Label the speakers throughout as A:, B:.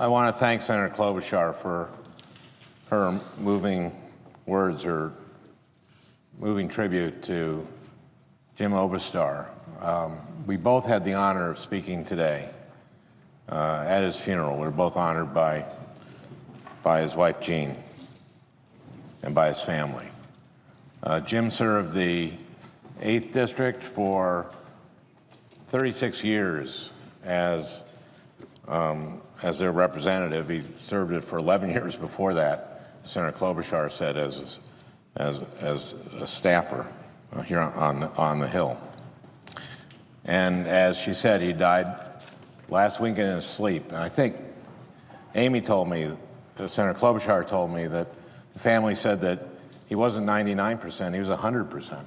A: I want to thank Senator Klobuchar for her moving words or moving tribute to Jim Oberstar. We both had the honor of speaking today at his funeral. We were both honored by his wife, Jean, and by his family. Jim served the 8th District for 36 years as their representative. He served it for 11 years before that, Senator Klobuchar said, as a staffer here on the Hill. And as she said, he died last week in his sleep. And I think Amy told me, Senator Klobuchar told me, that the family said that he wasn't 99%, he was 100%.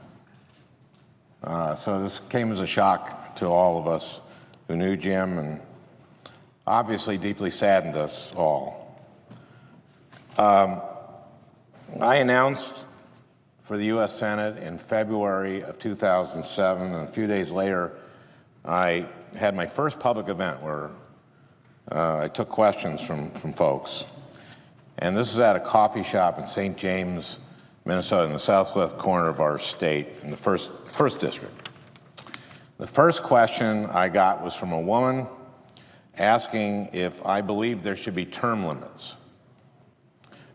A: So this came as a shock to all of us who knew Jim, and obviously deeply saddened us all. I announced for the U.S. Senate in February of 2007, and a few days later, I had my first public event where I took questions from folks. And this was at a coffee shop in St. James, Minnesota, in the southwest corner of our state, in the first district. The first question I got was from a woman asking if I believed there should be term limits.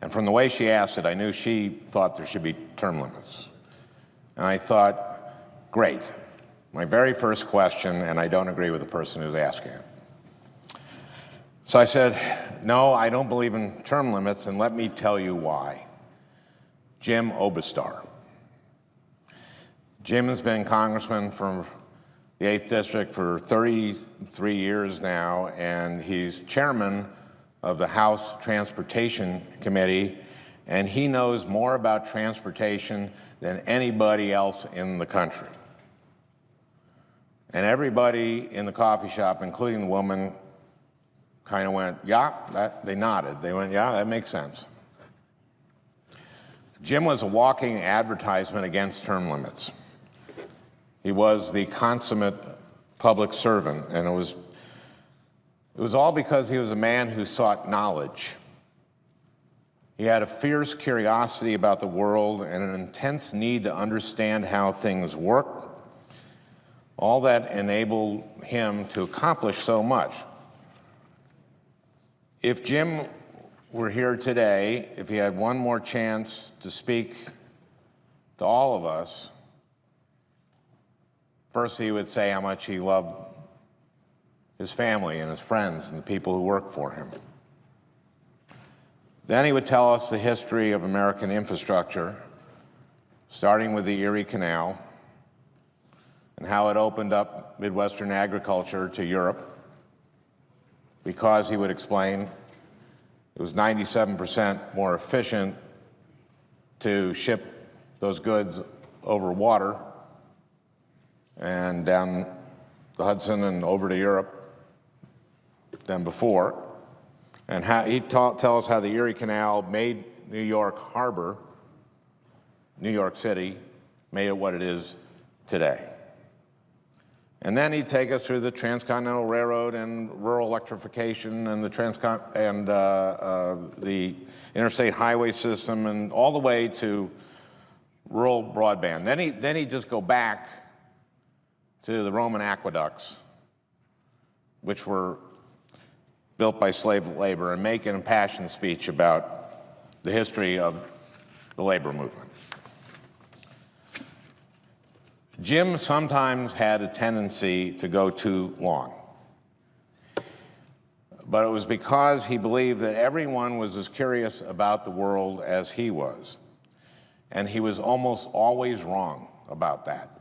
A: And from the way she asked it, I knew she thought there should be term limits. And I thought, great, my very first question, and I don't agree with the person who's asking it. So I said, no, I don't believe in term limits, and let me tell you why. Jim Oberstar. Jim has been congressman from the 8th District for 33 years now, and he's chairman of the House Transportation Committee, and he knows more about transportation than anybody else in the country. And everybody in the coffee shop, including the woman, kind of went, yeah, they nodded. They went, yeah, that makes sense. Jim was a walking advertisement against term limits. He was the consummate public servant, and it was all because he was a man who sought knowledge. He had a fierce curiosity about the world and an intense need to understand how things worked, all that enabled him to accomplish so much. If Jim were here today, if he had one more chance to speak to all of us, first he would say how much he loved his family and his friends and the people who work for him. Then he would tell us the history of American infrastructure, starting with the Erie Canal and how it opened up Midwestern agriculture to Europe, because he would explain it was 97% more efficient to ship those goods over water and down the Hudson and over to Europe than before. And he'd tell us how the Erie Canal made New York Harbor, New York City, made it what it is today. And then he'd take us through the Transcontinental Railroad and rural electrification and the interstate highway system and all the way to rural broadband. Then he'd just go back to the Roman aqueducts, which were built by slave labor, and make an impassioned speech about the history of the labor movement. Jim sometimes had a tendency to go too long, but it was because he believed that everyone was as curious about the world as he was, and he was almost always wrong about that.